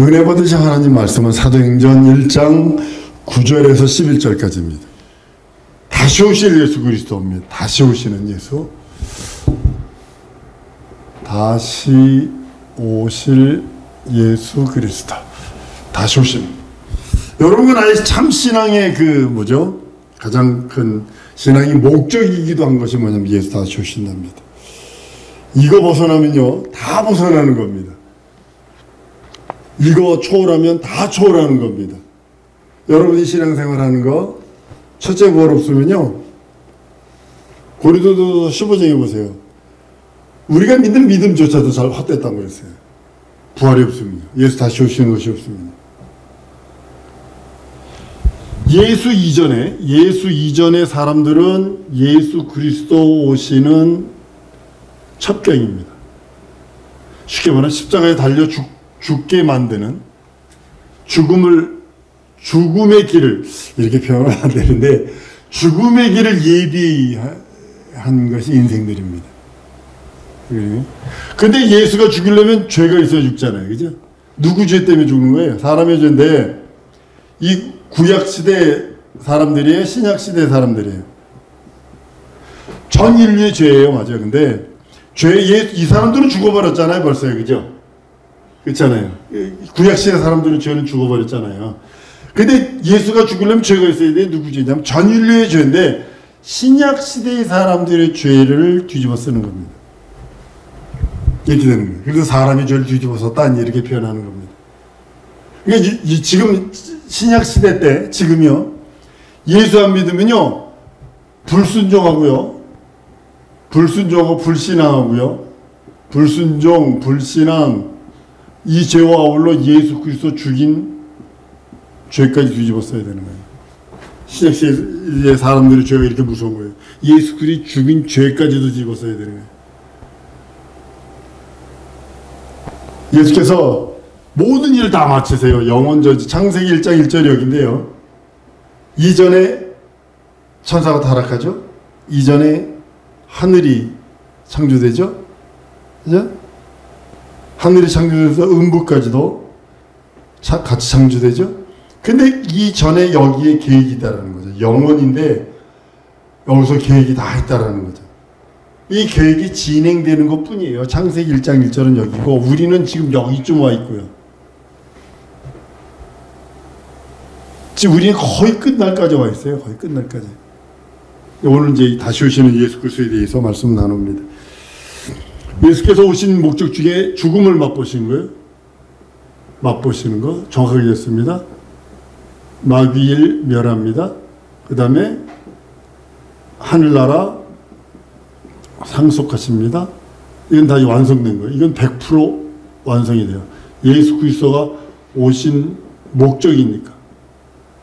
은혜 받으신 하나님 말씀은 사도행전 1장 9절에서 11절까지입니다. 다시 오실 예수 그리스도입니다. 다시 오시는 예수. 다시 오실 예수 그리스도. 다시 오시는. 여러분, 아예 참 신앙의 가장 큰 신앙의 목적이기도 한 것이 뭐냐면 예수 다시 오신답니다. 이거 벗어나면요, 다 벗어나는 겁니다. 이거 초월하면 다 초월하는 겁니다. 여러분이 신앙생활 하는 거, 첫째 뭘 없으면요, 고린도서 15장에 보세요. 우리가 믿는 믿음조차도 잘 헛됐다고 그랬어요. 부활이 없습니다. 예수 다시 오시는 것이 없습니다. 예수 이전에 사람들은 예수 그리스도 오시는 첩경입니다. 쉽게 말하면 십자가에 달려 죽게 만드는 죽음의 길을, 이렇게 표현하면 안 되는데, 죽음의 길을 예비한 것이 인생들입니다. 근데 예수가 죽이려면 죄가 있어야 죽잖아요. 그죠? 누구 죄 때문에 죽는 거예요? 사람의 죄인데, 이 구약시대 사람들이에요? 신약시대 사람들이에요? 전 인류의 죄예요. 맞아요. 근데, 이 사람들은 죽어버렸잖아요. 벌써요. 그죠? 그렇잖아요. 구약시대 사람들은 죄는 죽어버렸잖아요. 근데 예수가 죽으려면 죄가 있어야 돼. 누구 죄냐면 전 인류의 죄인데, 신약시대의 사람들의 죄를 뒤집어 쓰는 겁니다. 이렇게 되는 거예요. 그래서 사람이 죄를 뒤집어 썼다, 이렇게 표현하는 겁니다. 그러니까 지금 신약시대 때, 지금요, 예수 안 믿으면요, 불순종하고 불신앙하고요, 불신앙, 이 죄와 아울러 예수 그리스도 죽인 죄까지 뒤집어 써야 되는 거예요. 신약시대의 사람들의 죄가 이렇게 무서운 거예요. 예수 그리스도 죽인 죄까지도 뒤집어 써야 되는 거예요. 예수께서 모든 일을 다 마치세요. 영원저지. 창세기 1장 1절이 여기인데요. 이전에 천사가 타락하죠. 이전에 하늘이 창조되죠. 그죠? 하늘이 창조돼서 음부까지도 같이 창조되죠. 근데 이전에 여기에 계획이 있다는 거죠. 영원인데 여기서 계획이 다 있다는 거죠. 이 계획이 진행되는 것 뿐이에요. 창세기 1장 1절은 여기고, 우리는 지금 여기쯤 와 있고요. 지금 우리는 거의 끝날까지 와 있어요. 거의 끝날까지. 오늘 이제 다시 오시는 예수 그리스도에 대해서 말씀 나눕니다. 예수께서 오신 목적 중에 죽음을 맛보신 거예요. 맛보시는 거 정확하게 됐습니다. 마귀일 멸합니다. 그 다음에 하늘나라 상속하십니다. 이건 다 완성된 거예요. 이건 100% 완성이 돼요. 예수 그리스도가 오신 목적이니까.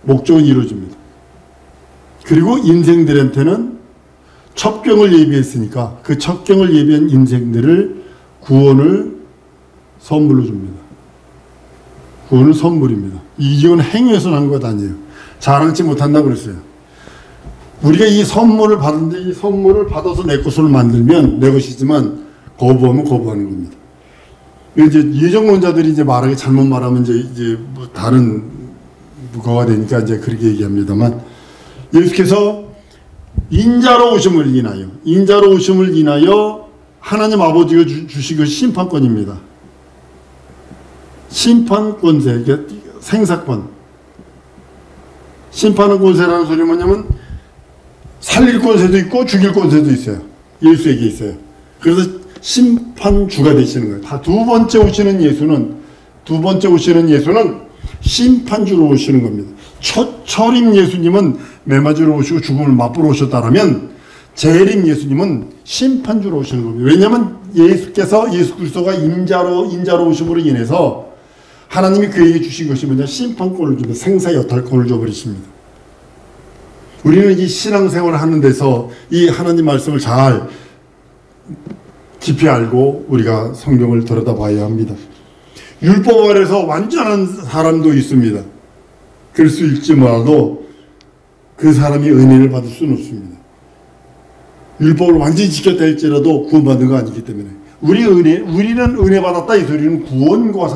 목적은 이루어집니다. 그리고 인생들한테는 첩경을 예비했으니까 그 첩경을 예비한 인생들을 구원을 선물로 줍니다. 구원은 선물입니다. 이건 행위에서 난 것 아니에요. 자랑치 못한다고 그랬어요. 우리가 이 선물을 받는데, 이 선물을 받아서 내 것으로 만들면 내 것이지만 거부하면 거부하는 겁니다. 이제 예정론자들이 이제 말하기 잘못 말하면 이제 뭐 다른 거가 되니까 이제 그렇게 얘기합니다만, 예수께서 인자로 오심을 인하여 하나님 아버지가 주신 것이 심판권입니다. 심판권세, 생사권. 심판의 권세라는 소리 뭐냐면 살릴 권세도 있고 죽일 권세도 있어요. 예수에게 있어요. 그래서 심판주가 되시는 거예요. 다 두 번째 오시는 예수는 심판주로 오시는 겁니다. 초림 예수님은 매맞으러 오시고 죽음을 맛보러 오셨다면, 재림 예수님은 심판주로 오시는 겁니다. 왜냐하면 예수 그리스도가 인자로 오심으로 인해서 하나님이 그에게 주신 것이 뭐냐, 심판권을 줍니다. 생사 여탈권을 줘버리십니다. 우리는 이 신앙생활을 하는 데서 이 하나님 말씀을 잘 깊이 알고 우리가 성경을 들여다봐야 합니다. 율법 아래서 완전한 사람도 있습니다. 그럴 수 있지 몰라도 그 사람이 은혜를 받을 수는 없습니다. 율법을 완전히 지켰다 할지라도 구원받는 거 아니기 때문에 우리는 은혜 받았다 이 소리는 구원과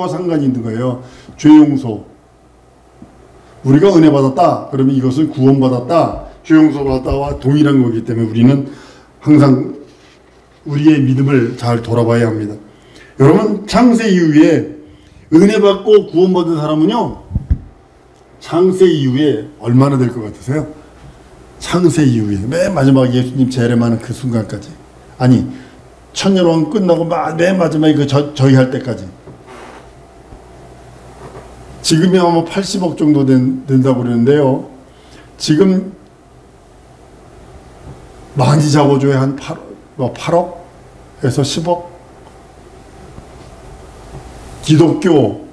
상관이 있는 거예요. 죄 용서. 우리가 은혜 받았다 그러면 이것은 구원 받았다, 죄 용서 받았다와 동일한 거기 때문에 우리는 항상 우리의 믿음을 잘 돌아봐야 합니다. 여러분, 창세 이후에 은혜 받고 구원 받은 사람은요, 창세 이후에 얼마나 될 것 같으세요? 창세 이후에 맨 마지막 예수님 재림하는 그 순간까지, 아니 천년왕 끝나고 맨 마지막에 그 저희 할 때까지, 지금이 아마 80억 정도 된다고 그러는데요, 지금 많이 잡아줘야 한 8억에서 10억. 기독교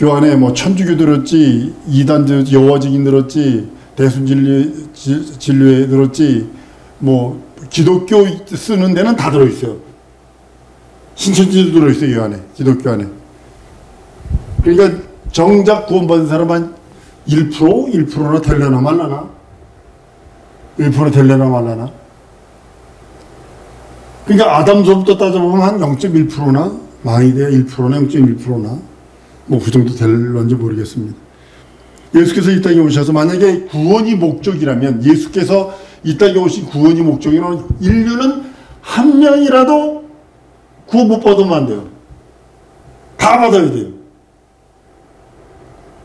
안에 뭐 천주교 들었지, 이단 여화직인 들었지, 대순진료에 들었지, 뭐 기독교 쓰는 데는 다 들어있어요. 신천지도 들어있어요, 이 안에, 기독교 안에. 그러니까 정작 구원받은 사람 한 1%나 되려나 말라나? 1% 되려나 말라나? 그러니까 아담서부터 따져보면 한 0.1%나? 많이 돼야 1%나 0.1%나? 뭐 그 정도 될런지 모르겠습니다. 예수께서 이 땅에 오셔서 만약에 구원이 목적이라면, 예수께서 이 땅에 오신 구원이 목적이라면 인류는 한 명이라도 구원 못 받으면 안 돼요. 다 받아야 돼요.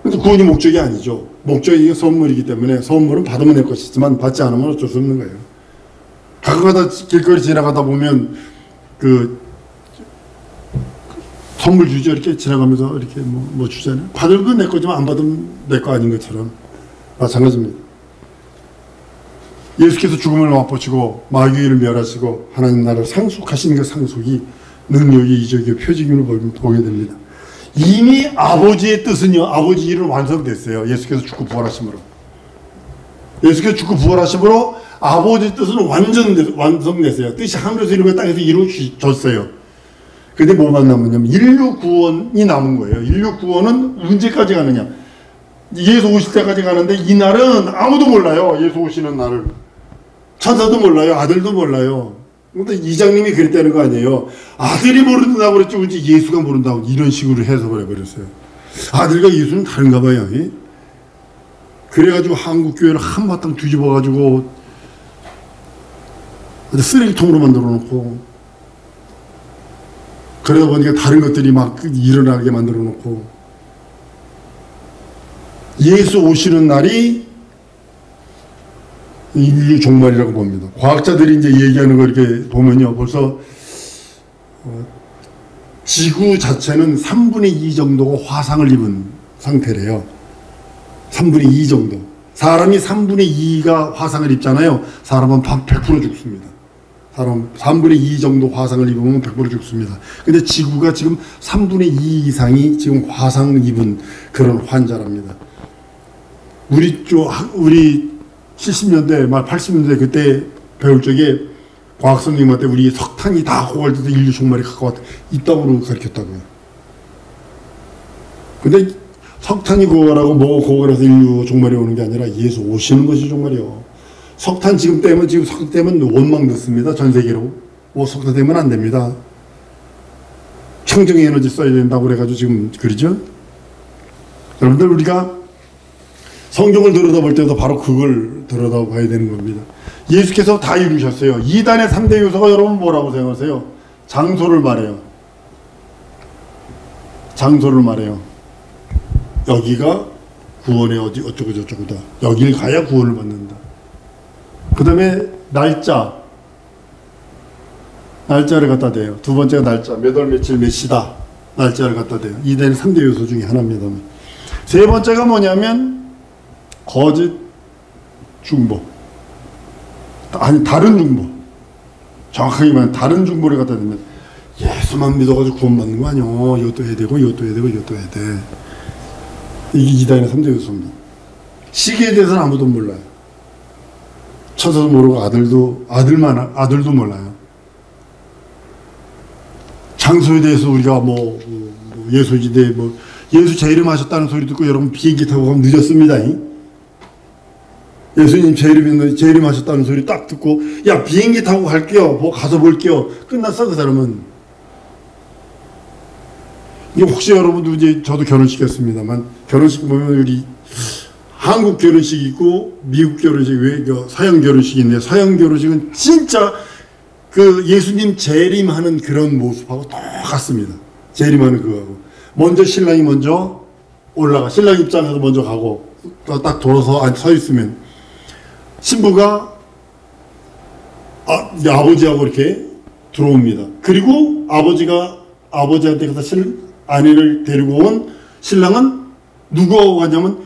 근데 구원이 목적이 아니죠. 목적이 선물이기 때문에 선물은 받으면 될 것이지만 받지 않으면 어쩔 수 없는 거예요. 가끔가다 길거리 지나가다 보면 그 선물 주죠. 이렇게 지나가면서 이렇게 뭐 주잖아요. 받을 건 내 거지만 안 받으면 내 거 아닌 것처럼 마찬가지입니다. 예수께서 죽음을 맛보시고 마귀를 멸하시고 하나님 나라를 상속하시는 그 상속이 능력의 이적의 표징임을 보게 됩니다. 이미 아버지의 뜻은요, 아버지 일은 완성됐어요. 예수께서 죽고 부활하심으로. 예수께서 죽고 부활하심으로 아버지의 뜻은 완성됐어요. 뜻이 하늘에서 이루고 땅에서 이루어졌어요. 근데 뭐만 남았냐면 인류 구원이 남은 거예요. 인류 구원은 언제까지 가느냐? 예수 오실 때까지 가는데 이 날은 아무도 몰라요. 예수 오시는 날을. 천사도 몰라요. 아들도 몰라요. 근데 이장님이 그랬다는 거 아니에요. 아들이 모른다고 그랬지 왠지 예수가 모른다고 이런 식으로 해석을 해버렸어요. 아들과 예수는 다른가 봐요. 그래가지고 한국교회를 한바탕 뒤집어가지고 쓰레기통으로 만들어 놓고, 그러다 보니까 다른 것들이 막 일어나게 만들어 놓고, 예수 오시는 날이 인류 종말이라고 봅니다. 과학자들이 이제 얘기하는 거 이렇게 보면요, 벌써 지구 자체는 3분의 2 정도가 화상을 입은 상태래요. 3분의 2 정도. 사람이 3분의 2가 화상을 입잖아요. 사람은 100% 죽습니다. 사람 3분의 2 정도 화상을 입으면 100% 죽습니다. 근데 지구가 지금 3분의 2 이상이 지금 화상을 입은 그런 환자랍니다. 우리 70년대 말 80년대 그때 배울 적에 과학 선생님한테 우리 석탄이 다 고갈돼서 인류 종말이 가까웠다, 이따구로 가르쳤다고요. 근데 석탄이 고갈하고 뭐가 고갈해서 인류 종말이 오는 게 아니라 예수 오시는 것이 종말이요. 석탄 지금 석탄 떼면 원망 넣습니다. 전 세계로. 석탄 떼면 안 됩니다. 청정 에너지 써야 된다고 그래가지고 지금 그러죠. 여러분들, 우리가 성경을 들여다볼 때도 바로 그걸 들여다봐야 되는 겁니다. 예수께서 다 이루셨어요. 이단의 3대 요소가 여러분 뭐라고 생각하세요? 장소를 말해요. 장소를 말해요. 여기가 구원의 어쩌고 저쩌고다. 여길 가야 구원을 받는다. 그 다음에 날짜를 갖다 대요. 두 번째가 날짜, 몇 월 며칠 몇 시다. 날짜를 갖다 대요. 이단의 3대 요소 중에 하나입니다. 세 번째가 뭐냐면 거짓 중보. 아니, 다른 중보. 정확하게 말하면 다른 중보를 갖다 대면 예수만 믿어가지고 구원받는 거 아니야. 이것도 해야 되고 이것도 해야 되고 이것도 해야 돼. 이게 이단의 3대 요소입니다. 시기에 대해서는 아무도 몰라요. 천사도 모르고 아들도 몰라요. 장소에 대해서 우리가 예수지대 예수 재림하셨다는 소리 듣고 여러분 비행기 타고 가면 늦었습니다. 예수님 재림하셨다는 소리 딱 듣고 야 비행기 타고 갈게요. 뭐 가서 볼게요. 끝났어 그 사람은. 이게 혹시 여러분도 이제 저도 결혼식 했습니다만 결혼식 보면 우리 한국 결혼식 있고 미국 결혼식 서양 결혼식이 있는데 서양 결혼식은 진짜 그 예수님 재림하는 그런 모습하고 똑같습니다. 재림하는 그거하고 먼저 신랑이 먼저 올라가 신랑 입장에서 먼저 가고 딱 돌아서 서 있으면 신부가 아버지하고 이렇게 들어옵니다. 그리고 아버지한테 가서 아내를 데리고 온 신랑은 누구하고 가냐면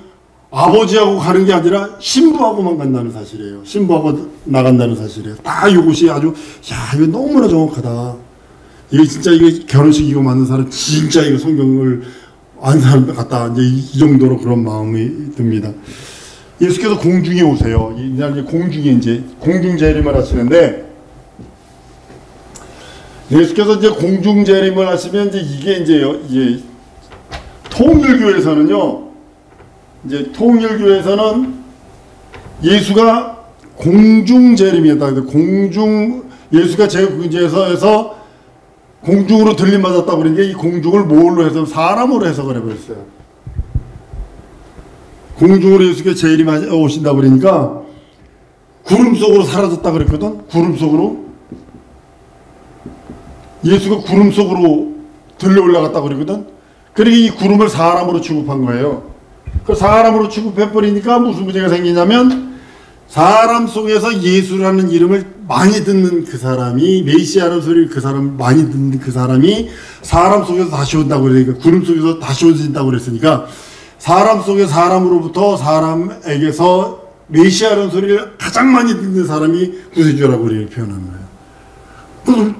아버지하고 가는 게 아니라 신부하고만 간다는 사실이에요. 신부하고 나간다는 사실이에요. 다 이것이 아주 이거 너무나 정확하다. 이게 진짜 이거 결혼식 이거 맞는 사람 진짜 이거 성경을 안 사람 같다. 이제 이 정도로 그런 마음이 듭니다. 예수께서 공중에 오세요. 이제 공중에 이제 공중 재림을 하시는데 예수께서 이제 공중 재림을 하시면 이게 통일교에서는요. 이제 통일교에서는 예수가 공중 재림이었다. 예수가 제국에서 공중으로 들림받았다 그러니까 이 공중을 뭘로 해서 사람으로 해석을 해버렸어요. 공중으로 예수가 재림 오신다 그러니까 구름 속으로 사라졌다 그랬거든. 구름 속으로 예수가 구름 속으로 들려 올라갔다 그러거든. 그러니까 이 구름을 사람으로 취급한 거예요. 그 사람으로 취급해버리니까 무슨 문제가 생기냐면 사람 속에서 예수라는 이름을 많이 듣는 그 사람이 메시아라는 소리를 그 사람 많이 듣는 그 사람이 사람 속에서 다시 온다고 그러니까 구름 속에서 다시 오신다고 그랬으니까 사람 속에 사람으로부터 사람에게서 메시아라는 소리를 가장 많이 듣는 사람이 구세주라고 이렇게 표현하는 거예요.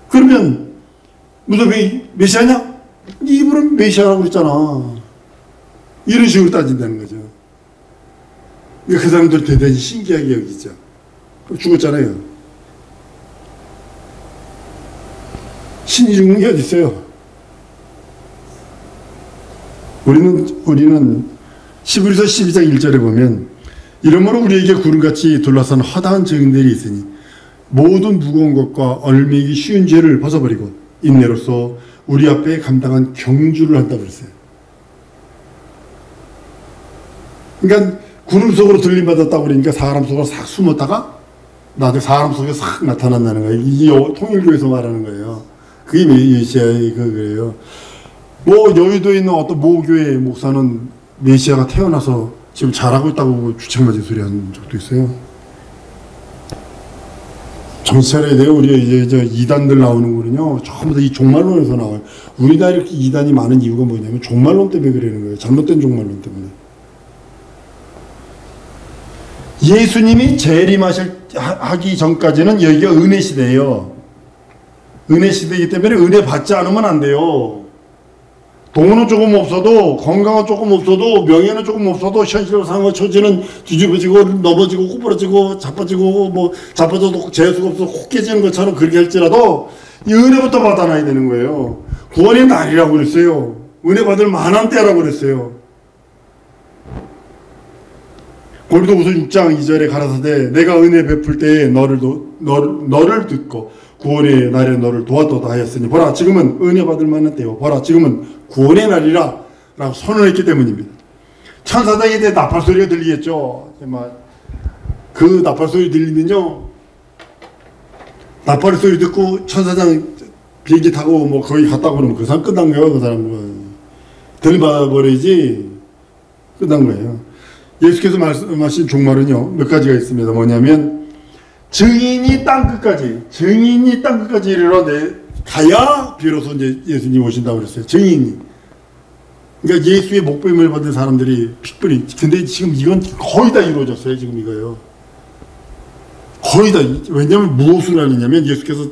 그러면 무슨 메시아냐? 이분은 메시아라고 그랬잖아. 이런 식으로 따진다는 거죠. 그 사람들 대단히 신기하게 여기죠. 죽었잖아요. 신이 죽는 게 어디 있어요? 우리는 히브리서 12장 1절에 보면 이러므로 우리에게 구름같이 둘러싼 허다한 증인들이 있으니 모든 무거운 것과 얽매이기 쉬운 죄를 벗어버리고 인내로서 우리 앞에 감당한 경주를 한다고 그랬어요. 그러니까 구름 속으로 들림받았다고 그러니까 사람 속으로 싹 숨었다가 나중에 사람 속에 싹 나타난다는 거예요. 이게 통일교에서 말하는 거예요. 그게 메시아의 그거예요. 뭐 여의도에 있는 어떤 모교회 목사는 메시아가 태어나서 지금 잘하고 있다고 주책맞은 소리 한 적도 있어요. 정신 차려야 돼요. 우리 이제 이단들 나오는 거는요. 전부 다 이 종말론에서 나와요. 우리나라에 이렇게 이단이 많은 이유가 뭐냐면 종말론 때문에 그러는 거예요. 잘못된 종말론 때문에. 예수님이 재림하기 전까지는 여기가 은혜 시대예요. 은혜 시대이기 때문에 은혜 받지 않으면 안 돼요. 돈은 조금 없어도 건강은 조금 없어도 명예는 조금 없어도 현실상의 처지는 뒤집어지고 넘어지고 꼬부러지고 자빠져도 재수가 없어서 혹 깨지는 것처럼 그렇게 할지라도 이 은혜부터 받아놔야 되는 거예요. 구원의 날이라고 그랬어요. 은혜 받을 만한 때라고 그랬어요. 고린도후서 6장 2절에 가라사대 내가 은혜 베풀 때에 너를 듣고 구원의 날에 너를 도왔도다 하였으니 보라 지금은 은혜 받을 만한 때요 보라 지금은 구원의 날이라 라고 선언했기 때문입니다. 천사장에 대해 나팔소리가 들리겠죠. 그 나팔소리 들리면요 나팔소리 듣고 천사장 비행기 타고 뭐 거기 갔다 그러면 그 사람 끝난 거예요. 그 사람은 들받아버리지 끝난 거예요. 예수께서 말씀하신 종말은요 몇 가지가 있습니다. 뭐냐면 증인이 땅끝까지 이르러 가야 비로소 이제 예수님 오신다고 그랬어요. 증인이. 그러니까 예수의 목배임을 받은 사람들이 픽불이. 근데 지금 이건 거의 다 이루어졌어요. 지금 이거요. 거의 다. 왜냐하면 무엇을 하느냐면 예수께서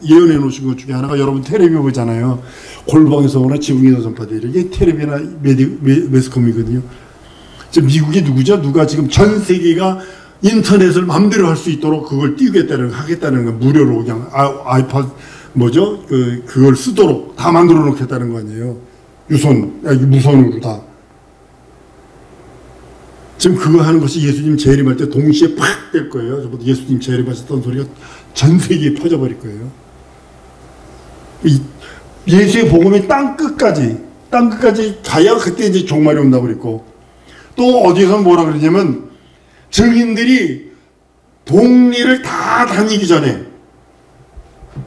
예언해 놓으신 것 중에 하나가 여러분 텔레비 보잖아요. 골방에서 오나 지붕에서 전파되는 이게 텔레비나 매스컴이거든요. 지금 미국이 누구죠? 누가 지금 전 세계가 인터넷을 마음대로 할 수 있도록 그걸 하겠다는 거 무료로 그냥 아이팟 그걸 쓰도록 다 만들어 놓겠다는 거 아니에요. 무선으로 다. 지금 그거 하는 것이 예수님 재림할 때 동시에 팍 될 거예요. 저보다 예수님 재림하셨던 소리가 전 세계에 퍼져버릴 거예요. 예수의 복음이 땅 끝까지 가야 그때 이제 종말이 온다고 그랬고, 또 어디서 뭐라 그러냐면 증인들이 동리를 다 다니기 전에,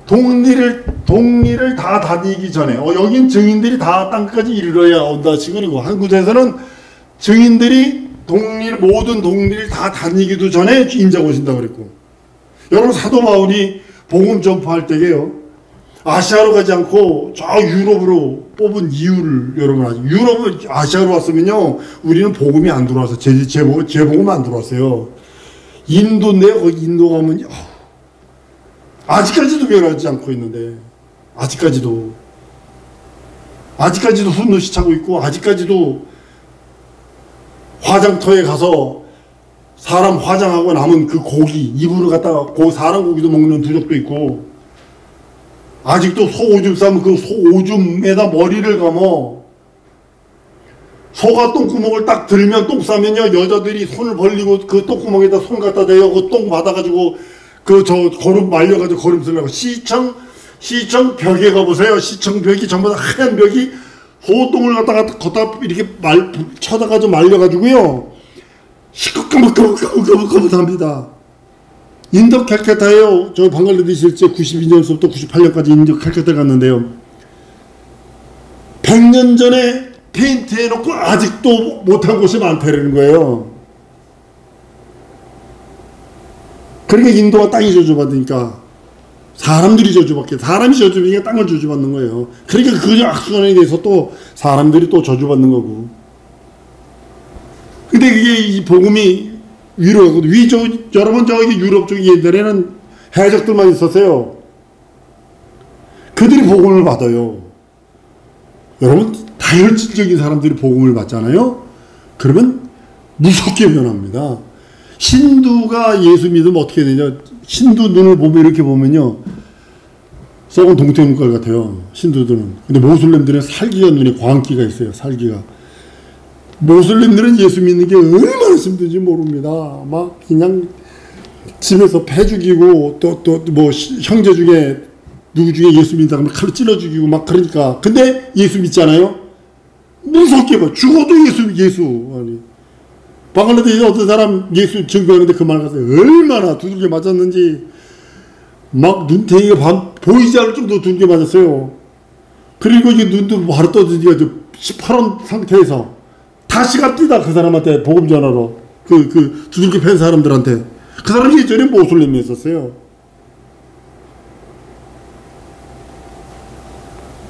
동리를 다 다니기 전에, 여긴 증인들이 다 땅 끝까지 이르러야 온다 지금이고, 한 곳에서는 증인들이 모든 동리를 다 다니기도 전에 인자가 오신다고 그랬고, 여러분 사도 바울이 복음 전파할 때에요, 아시아로 가지 않고 저 유럽으로 뽑은 이유를 여러분 아시죠? 유럽을 아시아로 왔으면요, 우리는 복음이 안 들어와서 제 복음 안 들어왔어요. 인도인데요, 거기 인도 가면 아직까지도 변하지 않고 있는데, 아직까지도 훗노시 차고 있고, 아직까지도 화장터에 가서 사람 화장하고 남은 그 고기 입으로 갖다가 사람 고기도 먹는 두족도 있고, 아직도 소오줌 싸면 그 소오줌에다 머리를 감어, 소가 똥구멍을 딱 들면 똥 싸면요, 여자들이 손을 벌리고 그 똥구멍에다 손 갖다 대요. 그 똥 받아가지고 거름 말려가지고 거름 쓰려고. 시청 벽에 가보세요. 시청 벽이 전부 다 하얀 벽이 소똥을 갖다가 걷다 이렇게 쳐다가지고 말려가지고요, 시커까뭇합니다. 인도 칼카타에요. 저 방글라데시 실제 92년서부터 98년까지 인도 칼카타 갔는데요, 100년 전에 페인트 해놓고 아직도 못한 곳이 많다는 거예요. 그러니까 인도가 땅이 저주받으니까, 사람들이 저주받게, 사람이 저주받으니까 땅을 저주받는 거예요. 그러니까 그 악순환에 대해서 또 사람들이 또 저주받는 거고. 근데 그게 이 복음이 위로 가고, 여러분 저기 유럽 쪽에 옛날에는 해적들만 있었어요. 그들이 복음을 받아요. 여러분 다혈질적인 사람들이 복음을 받잖아요. 그러면 무섭게 변합니다. 신두가 예수 믿으면 어떻게 되냐, 신두 눈을 보면 이렇게 보면요, 썩은 동태눈깔 같아요, 신두들은. 근데 모슬렘들은 살기가, 눈에 광기가 있어요. 살기가. 모슬렘들은 예수 믿는 게 얼마나 힘든지 모릅니다. 막 그냥 집에서 패 죽이고, 또 뭐 형제 중에 누구 중에 예수 믿는다 그러면 칼로 찔러 죽이고 막 그러니까. 근데 예수 믿잖아요, 무섭게 봐. 죽어도 예수. 아니, 방글라데시 어떤 사람 예수 증거하는데 그 말 가서 얼마나 두들겨 맞았는지, 막 눈탱이가 보이지 않을 정도로 두들겨 맞았어요. 그리고 이게 눈도 바로 떠지니까 시퍼런 상태에서 다시 갑니다. 그 사람한테 복음 전하러, 그 두들겨 팬 사람들한테. 그 사람이 예전에 모슬렘이었었어요.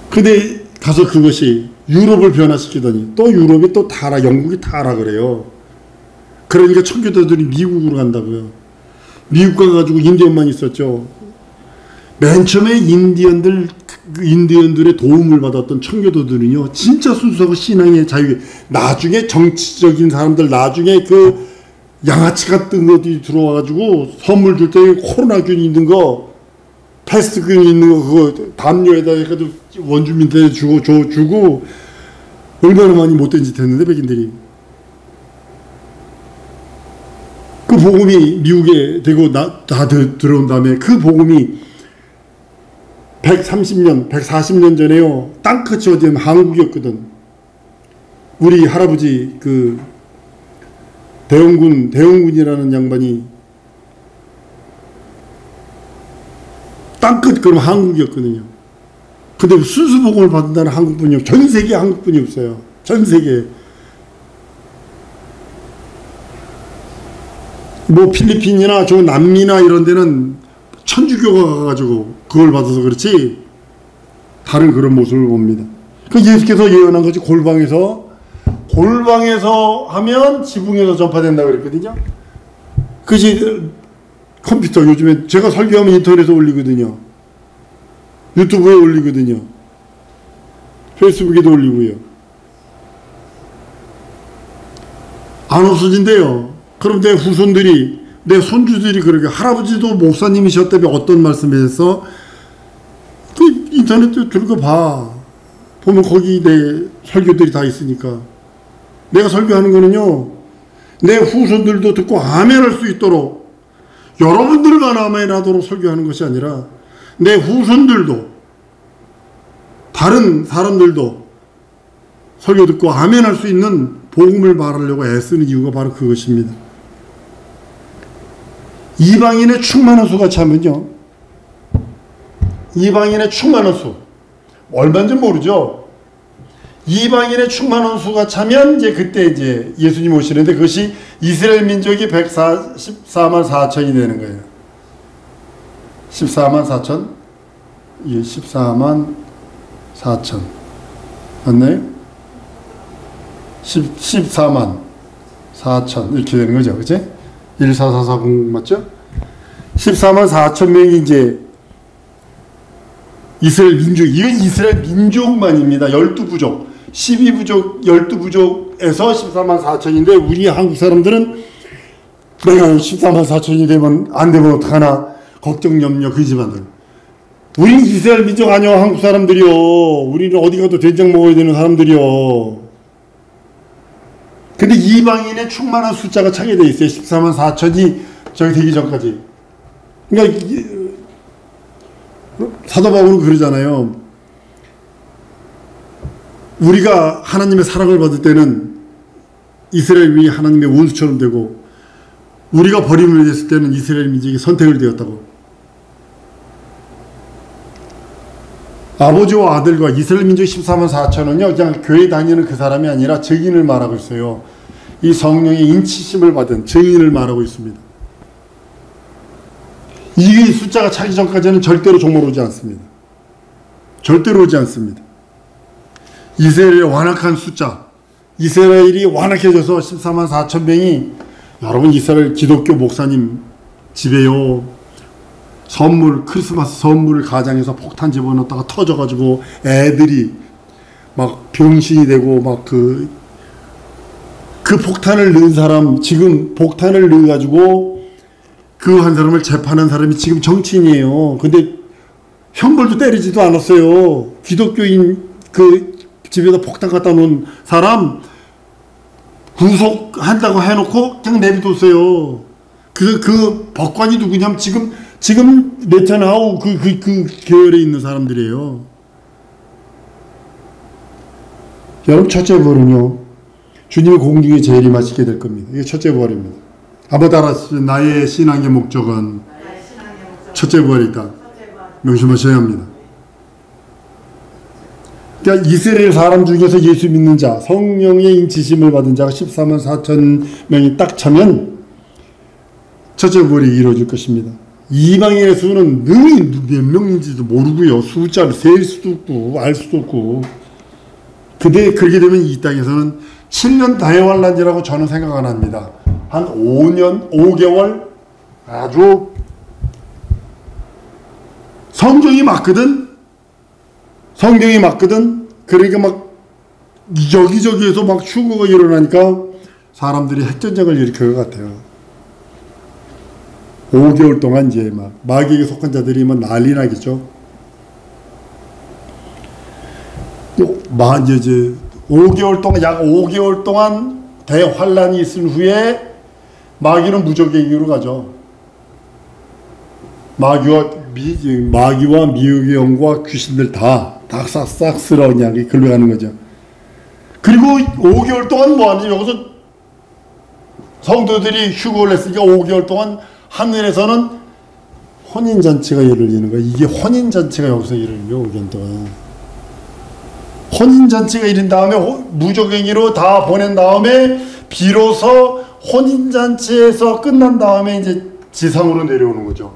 근데 가서 그것이 유럽을 변화시키더니 또 유럽이 또 타라, 영국이 타라 그래요. 그러니까 청교도들이 미국으로 간다고요. 미국 가가지고 인디언만 있었죠. 맨 처음에 인디언들의 도움을 받았던 청교도들은요, 진짜 순수하고 신앙의 자유, 나중에 정치적인 사람들, 나중에 그 양아치 같은 것들이 들어와가지고 선물 줄 때 코로나균 있는 거, 패스트균 있는 거, 그거 담요에다 해가지고 원주민들 주고 얼마나 많이 못된 짓 했는데, 백인들이. 그 복음이 미국에 되고 다 들어온 다음에 그 복음이 140년 전에요, 땅끝이 어디면 한국이었거든. 우리 할아버지 그 대원군이라는 양반이 땅끝, 그럼 한국이었거든요. 근데 순수 복음을 받는다는 한국분이 없어요. 전 세계에 한국분이 없어요. 전 세계에. 뭐 필리핀이나 저 남미나 이런 데는 천주교가 가가지고 그걸 받아서 그렇지, 다른 그런 모습을 봅니다. 그 예수께서 예언한 것이 골방에서 하면 지붕에서 전파된다 그랬거든요. 그것이 컴퓨터, 요즘에 제가 설교하면 인터넷에 올리거든요. 유튜브에 올리거든요. 페이스북에도 올리고요. 안 없어진대요. 그럼 내 후손들이, 내 손주들이 그러게, 할아버지도 목사님이셨다며 어떤 말씀에서 그 인터넷도 들고 봐. 보면 거기 내 설교들이 다 있으니까. 내가 설교하는 거는요, 내 후손들도 듣고 아멘할 수 있도록 여러분들만 아멘하도록 설교하는 것이 아니라 내 후손들도 다른 사람들도 설교 듣고 아멘할 수 있는 복음을 말하려고 애쓰는 이유가 바로 그것입니다. 이방인의 충만한 수가 차면요. 이방인의 충만한 수. 얼마인지 모르죠. 이방인의 충만한 수가 차면 이제 그때 이제 예수님 오시는데 그것이 이스라엘 민족이 114만 4천이 되는 거예요. 14만 4천? 예, 14만 4천. 맞나요? 14만 4천. 이렇게 되는 거죠. 그치? 14440 맞죠? 14만 4천 명이 이제 이스라엘 민족, 이건 이스라엘 민족만입니다. 12부족. 12부족, 12부족에서 14만 4천인데, 우리 한국 사람들은 내가 14만 4천이 되면, 안 되면 어떡하나, 걱정, 염려, 그지만은. 우린 이스라엘 민족 아니야, 한국 사람들이요. 우리는 어디 가도 된장 먹어야 되는 사람들이요. 근데 이방인의 충만한 숫자가 차게 돼 있어요. 14만 4천이 저기 되기 전까지. 그러니까, 사도 바울은 그러잖아요. 우리가 하나님의 사랑을 받을 때는 이스라엘이 하나님의 원수처럼 되고 우리가 버림을 됐을 때는 이스라엘 민족이 선택을 되었다고. 아버지와 아들과 이스라엘 민족 14만 4천은요 그냥 교회 다니는 그 사람이 아니라 증인을 말하고 있어요. 이 성령의 인치심을 받은 증인을 말하고 있습니다. 이 숫자가 차기 전까지는 절대로 종말 오지 않습니다. 절대로 오지 않습니다. 이스라엘의 완악한 숫자, 이스라엘이 완악해져서 14만 4천 명이 여러분 이스라엘 기독교 목사님 집에요. 선물, 크리스마스 선물을 가장해서 폭탄 집어넣었다가 터져가지고 애들이 막 병신이 되고 막 그 폭탄을 넣은 사람, 지금 폭탄을 넣어가지고 그 한 사람을 재판한 사람이 지금 정치인이에요. 근데 형벌도 때리지도 않았어요. 기독교인 그 집에다 폭탄 갖다 놓은 사람 구속한다고 해놓고 그냥 내비뒀어요. 그 법관이 누구냐면 지금 네타냐후 그 계열에 있는 사람들이에요. 여러분 첫째 벌은요. 주님의 공중에 재림하시게 될 겁니다. 이게 첫째 벌입니다. 아버 따라서 나의 신앙의 목적은 첫째 부활이다. 명심하셔야 합니다. 그러니까 이스라엘 사람 중에서 예수 믿는 자, 성령의 인치심을 받은 자가 14만 4천 명이 딱 차면 첫째 부활이 이루어질 것입니다. 이방인의 수는 능히 몇 명인지도 모르고요. 숫자를 셀 수도 없고 알 수도 없고. 근데 그렇게 되면 이 땅에서는 7년 대환란이라고 저는 생각 안 합니다. 한 5년, 5개월 아주 성경이 맞거든. 그러니까 막 여기저기에서 막 휴거가 일어나니까 사람들이 핵전쟁을 일으킬 것 같아요. 5개월 동안 이제 막 마귀에게 속한 자들이 막 난리 나겠죠. 이제 5개월 동안 약 5개월 동안 대환란이 있은 후에 마귀는 무적행위로 가죠. 마귀와 미혹의 영과 귀신들 다 싹쓸어 그냥 끌려가는 거죠. 그리고 5개월 동안 뭐하는지 여기서 성도들이 휴거를 했으니까 5개월 동안 하늘에서는 혼인잔치가 열리는 거예요. 이게 혼인잔치가 여기서 일어나요. 5개월 동안. 혼인잔치가 일인 다음에 무적행위로 다 보낸 다음에 비로소 혼인잔치에서 끝난 다음에 이제 지상으로 내려오는 거죠.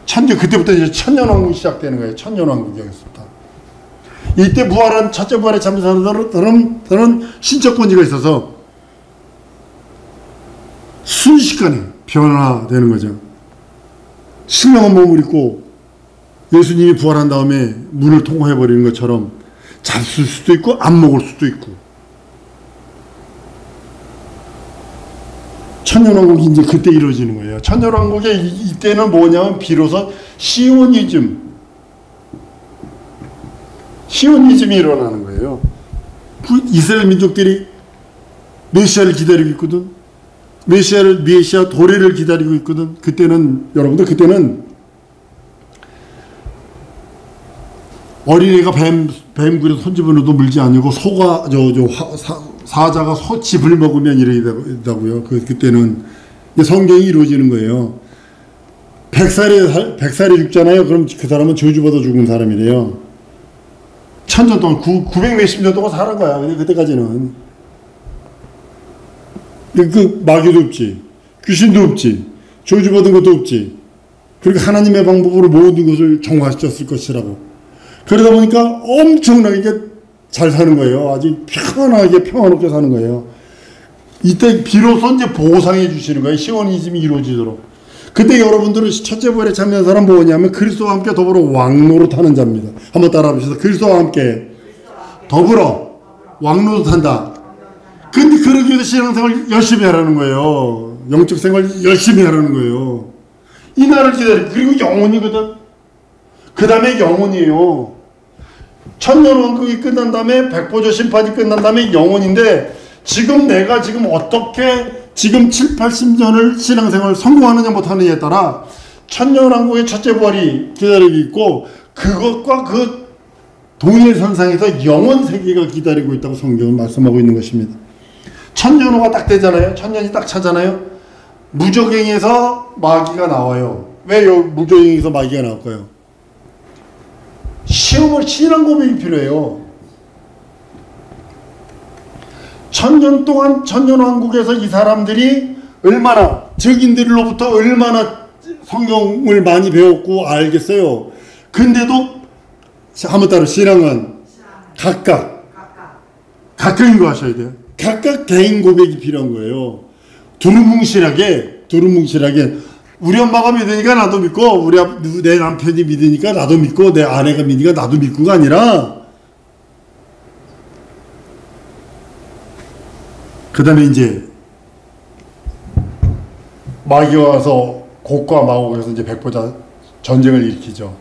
그때부터 이제 천년왕국이 시작되는 거예요. 천년왕국이 여기서부터. 이때 부활한 첫째 부활에 참여한 사람들은 신적권지가 있어서 순식간에 변화되는 거죠. 신령한 몸을 입고 예수님이 부활한 다음에 문을 통과해버리는 것처럼 잡술 수도 있고 안 먹을 수도 있고. 천년왕국이 이제 그때 이루어지는 거예요. 천년왕국의 이때는 뭐냐면 비로소 시오니즘이 일어나는 거예요. 이스라엘 민족들이 메시아를 기다리고 있거든. 메시아 도래를 기다리고 있거든. 그때는 여러분들 그때는 어린애가 뱀굴에 손집어넣어도 물지 아니고 소가 사자가 소 짚을 먹으면 이러다고요. 그때는 성경이 이루어지는 거예요. 100살에 죽잖아요. 그럼 그 사람은 저주받아 죽은 사람이래요. 1000년 동안 900몇십 년 동안 살은 거야. 근데 그때까지는 그 마귀도 없지, 귀신도 없지, 저주받은 것도 없지. 그리고 하나님의 방법으로 모든 것을 정화시켰을 것이라고. 그러다 보니까 엄청나게 잘 사는 거예요. 아주 편하게 평화롭게 사는 거예요. 이때 비로소 이제 보상해 주시는 거예요. 시온이즘이 이루어지도록. 그때 여러분들은 첫째 부활에 참여한 사람 뭐냐면 그리스도와 함께 더불어 왕노릇하는 자입니다. 한번 따라해 보시죠. 그리스도와 함께 더불어 왕노릇한다. 근데 그러기 위해서 신앙생활 열심히 하라는 거예요. 영적 생활 열심히 하라는 거예요. 이 날을 기다려. 그리고 영혼이거든. 그 다음에 영혼이에요. 천년왕국이 끝난 다음에 백보조 심판이 끝난 다음에 영혼인데 지금 내가 지금 어떻게 지금 7, 80년을 신앙생활 성공하느냐 못하느냐에 따라 천년왕국의 첫째 부활이 기다리고 있고 그것과 그 동일선상에서 영원 세계가 기다리고 있다고 성경은 말씀하고 있는 것입니다. 천년호가 딱 되잖아요. 천년이 딱 차잖아요. 무적행에서 마귀가 나와요. 왜 무적행에서 마귀가 나올까요? 신앙 고백이 필요해요. 천년 동안 천년왕국에서 이 사람들이 얼마나 적인들로부터 얼마나 성경을 많이 배웠고 알겠어요. 근데도 한번 따라 신앙은 각각인 거 하셔야 돼요. 각각 개인 고백이 필요한 거예요. 두루뭉실하게 우리 엄마가 믿으니까 나도 믿고 내 남편이 믿으니까 나도 믿고 내 아내가 믿으니까 나도 믿고가 아니라 그 다음에 이제 마귀가 와서 곡과 마곡에서 이제 백보자 전쟁을 일으키죠.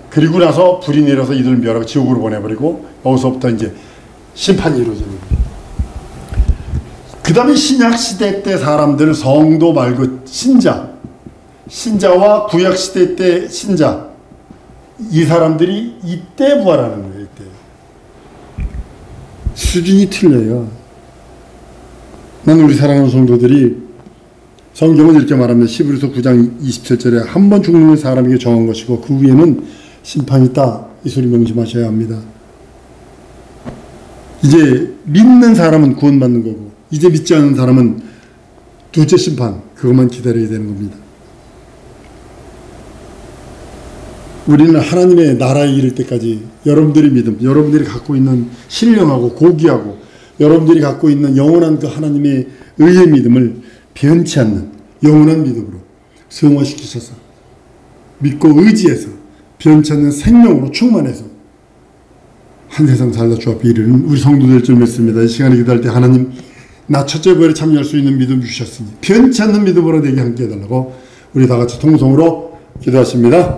그리고 나서 불이 내려서 이들을 멸하고 지옥으로 보내버리고 여기서부터 이제 심판이 이루어지는 거예요. 그 다음에 신약시대 때 사람들 성도 말고 신자와 구약시대 때 신자 이 사람들이 이때 부활하는 거예요. 이때 수준이 틀려요. 나는 우리 사랑하는 성도들이 성경은 이렇게 말합니다. 히브리서 9장 27절에 한 번 죽는 사람에게 정한 것이고 그 후에는 심판이 있다. 이 소리 명심하셔야 합니다. 이제 믿는 사람은 구원받는 거고 이제 믿지 않는 사람은 둘째 심판 그것만 기다려야 되는 겁니다. 우리는 하나님의 나라에 이를 때까지 여러분들의 믿음, 여러분들이 갖고 있는 신령하고 고귀하고 여러분들이 갖고 있는 영원한 그 하나님의 의의 믿음을 변치 않는 영원한 믿음으로 성화시키셔서 믿고 의지해서 변치 않는 생명으로 충만해서 한 세상 살다 주 앞에 이르는 우리 성도될 줄 믿습니다. 이 시간에 기도할 때 하나님 나 첫째 부활에 참여할 수 있는 믿음 주셨으니 변치 않는 믿음으로 내게 함께 해달라고 우리 다 같이 통성으로 기도하십니다.